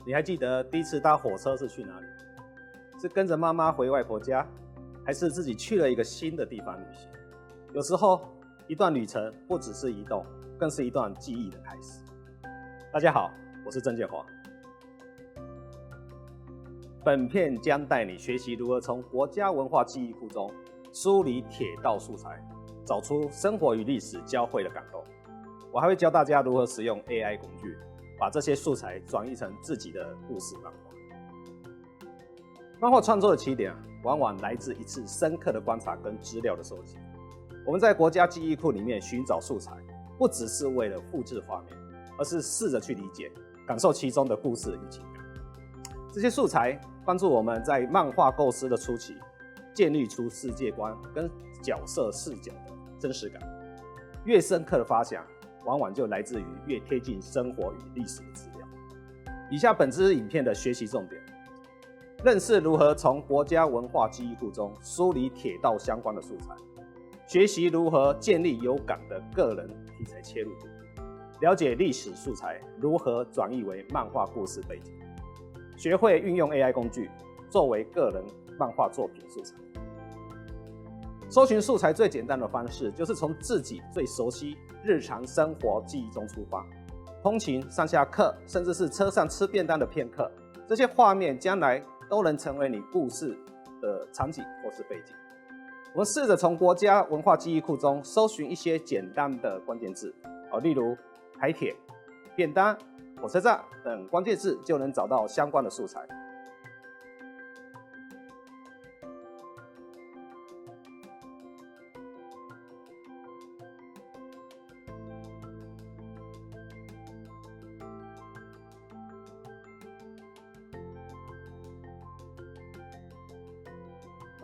你还记得第一次搭火车是去哪里？是跟着妈妈回外婆家，还是自己去了一个新的地方旅行？有时候，一段旅程不只是移动，更是一段记忆的开始。大家好，我是郑建华。本片将带你学习如何从国家文化记忆库中梳理铁道素材，找出生活与历史交汇的感动。我还会教大家如何使用 AI 工具，把这些素材转译成自己的故事漫画。漫画创作的起点往往来自一次深刻的观察跟资料的收集。我们在国家记忆库里面寻找素材，不只是为了复制画面，而是试着去理解、感受其中的故事与情感。这些素材帮助我们在漫画构思的初期，建立出世界观跟角色视角的真实感。越深刻的发想，往往就来自于越贴近生活与历史的资料。以下本支影片的学习重点：认识如何从国家文化记忆库中梳理铁道相关的素材，学习如何建立有感的个人题材切入点，了解历史素材如何转译为漫画故事背景，学会运用 AI 工具作为个人漫画作品素材。搜寻素材最简单的方式，就是从自己最熟悉日常生活记忆中出发。通勤、上下课，甚至是车上吃便当的片刻，这些画面将来都能成为你故事的场景或是背景。我们试着从国家文化记忆库中搜寻一些简单的关键字，例如台铁、便当、火车站等关键字，就能找到相关的素材。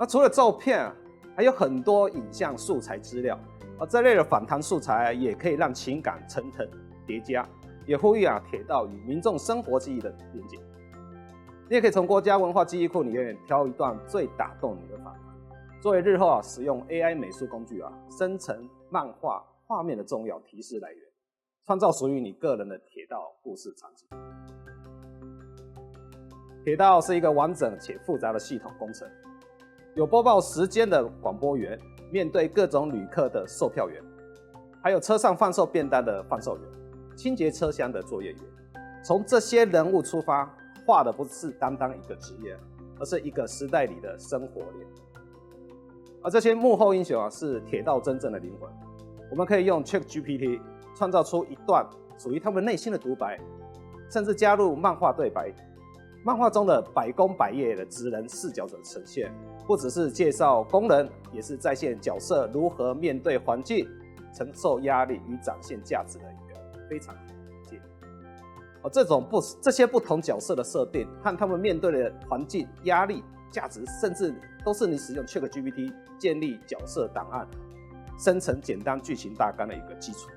那除了照片，还有很多影像素材资料，这类的访谈素材也可以让情感层层叠加，也呼吁铁道与民众生活记忆的连结。你也可以从国家文化记忆库里面挑一段最打动你的访谈，作为日后使用 AI 美术工具生成漫画画面的重要提示来源，创造属于你个人的铁道故事场景。铁道是一个完整且复杂的系统工程。有播报时间的广播员，面对各种旅客的售票员，还有车上贩售便当的贩售员，清洁车厢的作业员。从这些人物出发，画的不是单单一个职业，而是一个时代里的生活链。而这些幕后英雄是铁道真正的灵魂。我们可以用 ChatGPT 创造出一段属于他们内心的独白，甚至加入漫画对白。漫画中的百工百业的职人视角的呈现，不只是介绍工人，也是再现角色如何面对环境、承受压力与展现价值的一个非常好的界面。这些不同角色的设定和他们面对的环境、压力、价值，甚至都是你使用 ChatGPT 建立角色档案、生成简单剧情大纲的一个基础。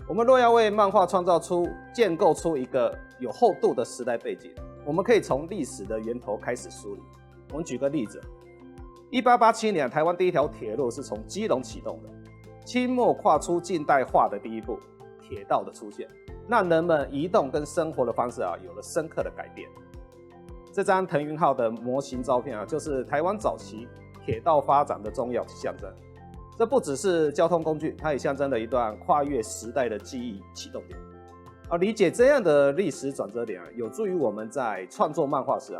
我们若要为漫画建构出一个有厚度的时代背景，我们可以从历史的源头开始梳理。我们举个例子，1887年台湾第一条铁路是从基隆启动的，清末跨出近代化的第一步，铁道的出现，让人们移动跟生活的方式有了深刻的改变。这张腾云号的模型照片就是台湾早期铁道发展的重要象征。这不只是交通工具，它也象征了一段跨越时代的记忆启动点。理解这样的历史转折点有助于我们在创作漫画时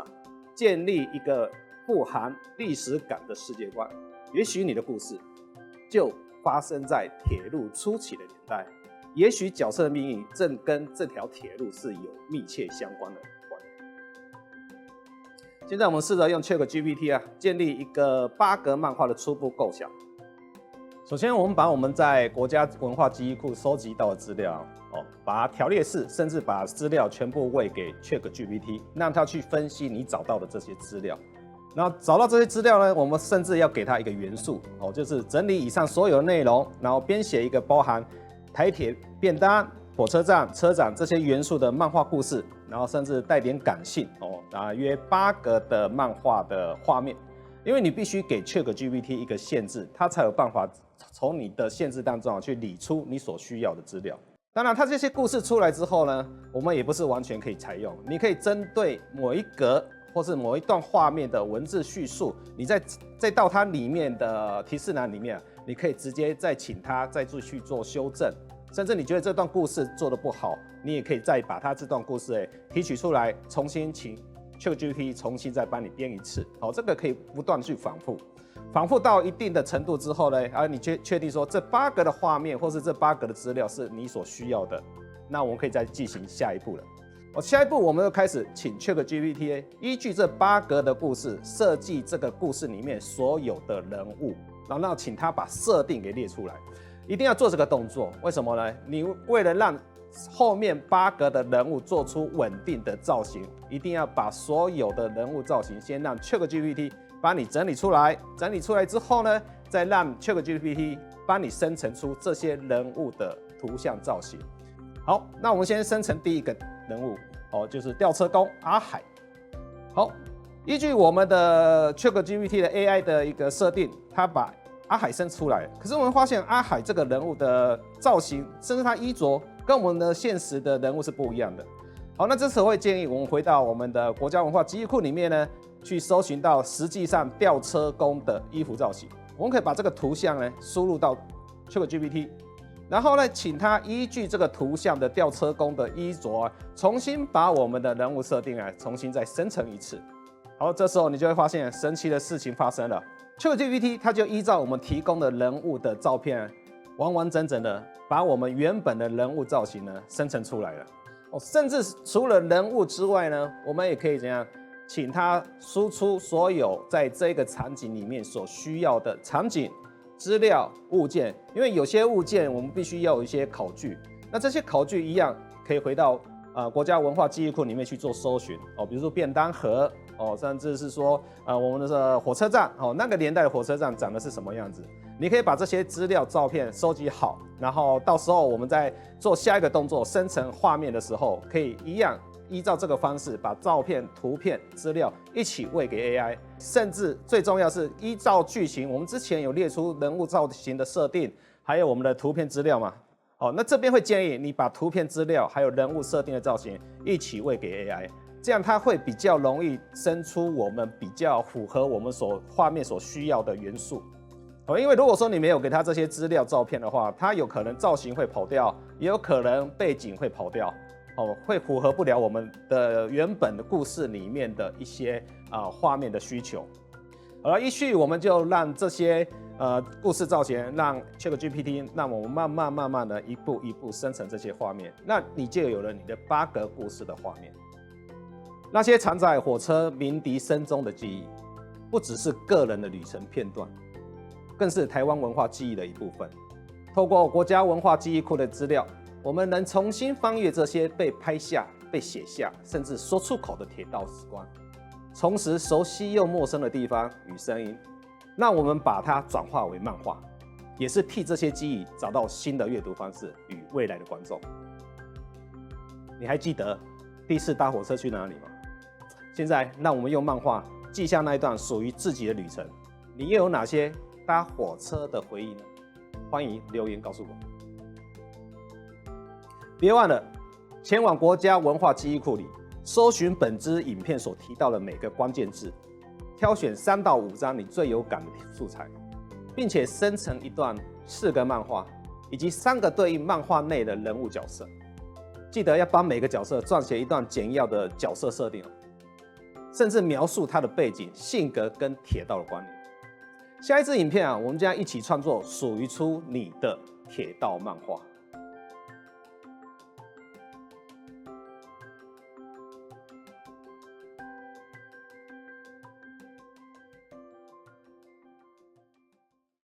建立一个富含历史感的世界观。也许你的故事就发生在铁路初期的年代，也许角色的命运正跟这条铁路是有密切相关的关联。现在我们试着用 ChatGPT 建立一个8格漫画的初步构想。首先，我们把我们在国家文化记忆库收集到的资料，把它条列式，甚至把资料全部喂给 ChatGPT， 让它去分析你找到的这些资料。然后找到这些资料呢，我们甚至要给它一个元素，就是整理以上所有的内容，然后编写一个包含台铁、便当、火车站、车长这些元素的漫画故事，然后甚至带点感性，大约8格的漫画的画面。因为你必须给 ChatGPT 一个限制，它才有办法从你的限制当中去理出你所需要的资料。当然，它这些故事出来之后呢，我们也不是完全可以采用。你可以针对某一格或是某一段画面的文字叙述，你再到它里面的提示栏里面，你可以直接再请它再继续做修正。甚至你觉得这段故事做得不好，你也可以再把它这段故事提取出来，重新请 ChatGPT 重新再帮你编一次。好，这个可以不断去反复。反复到一定的程度之后呢，你确定说这8格的画面或是这8格的资料是你所需要的，那我们可以再进行下一步了。下一步我们就开始请 ChatGPT 依据这8格的故事设计这个故事里面所有的人物，然后请他把设定给列出来。一定要做这个动作，为什么呢？你为了让后面8格的人物做出稳定的造型，一定要把所有的人物造型先让 ChatGPT 帮你整理出来，整理出来之后呢，再让 ChatGPT 帮你生成出这些人物的图像造型。好，那我们先生成第一个人物，就是吊车工阿海。好，依据我们的 ChatGPT 的 AI 的一个设定，它把阿海生出来，可是我们发现阿海这个人物的造型，甚至他衣着跟我们的现实的人物是不一样的。好，那这时候会建议我们回到我们的国家文化记忆库里面呢，去搜寻到实际上吊车工的衣服造型。我们可以把这个图像呢输入到 ChatGPT， 然后呢，请他依据这个图像的吊车工的衣着重新把我们的人物设定重新再生成一次。好，这时候你就会发现神奇的事情发生了。ChatGPT 它就依照我们提供的人物的照片，完完整整的把我们原本的人物造型呢生成出来了。甚至除了人物之外呢，我们也可以怎样，请它输出所有在这个场景里面所需要的场景、资料、物件。因为有些物件我们必须要有一些考据，那这些考据一样可以回到国家文化记忆库里面去做搜寻。比如说便当盒。甚至是说，我们的火车站，那个年代的火车站长得是什么样子？你可以把这些资料、照片收集好，然后到时候我们在做下一个动作，生成画面的时候，可以一样依照这个方式，把照片、图片、资料一起喂给 AI， 甚至最重要是依照剧情，我们之前有列出人物造型的设定，还有我们的图片资料嘛。那这边会建议你把图片资料还有人物设定的造型一起喂给 AI。这样它会比较容易生出我们比较符合我们画面所需要的元素。因为如果说你没有给它这些资料照片的话，它有可能造型会跑掉，也有可能背景会跑掉，会符合不了我们的原本的故事里面的一些画面的需求。好了，依序我们就让这些故事造型，让 ChatGPT 让我们慢慢的一步一步生成这些画面，那你就有了你的8格故事的画面。那些藏在火车鸣笛声中的记忆，不只是个人的旅程片段，更是台湾文化记忆的一部分。透过国家文化记忆库的资料，我们能重新翻阅这些被拍下、被写下，甚至说出口的铁道时光，重拾熟悉又陌生的地方与声音。让我们把它转化为漫画，也是替这些记忆找到新的阅读方式与未来的观众。你还记得第一次搭火车去哪里吗？现在让我们用漫画记下那一段属于自己的旅程。你又有哪些搭火车的回忆呢？欢迎留言告诉我。别忘了前往国家文化记忆库里，搜寻本支影片所提到的每个关键字，挑选3到5张你最有感的素材，并且生成一段4格漫画，以及3个对应漫画内的人物角色。记得要帮每个角色撰写一段简要的角色设定，甚至描述他的背景、性格跟铁道的关联。下一支影片我们将一起创作属于出你的铁道漫画。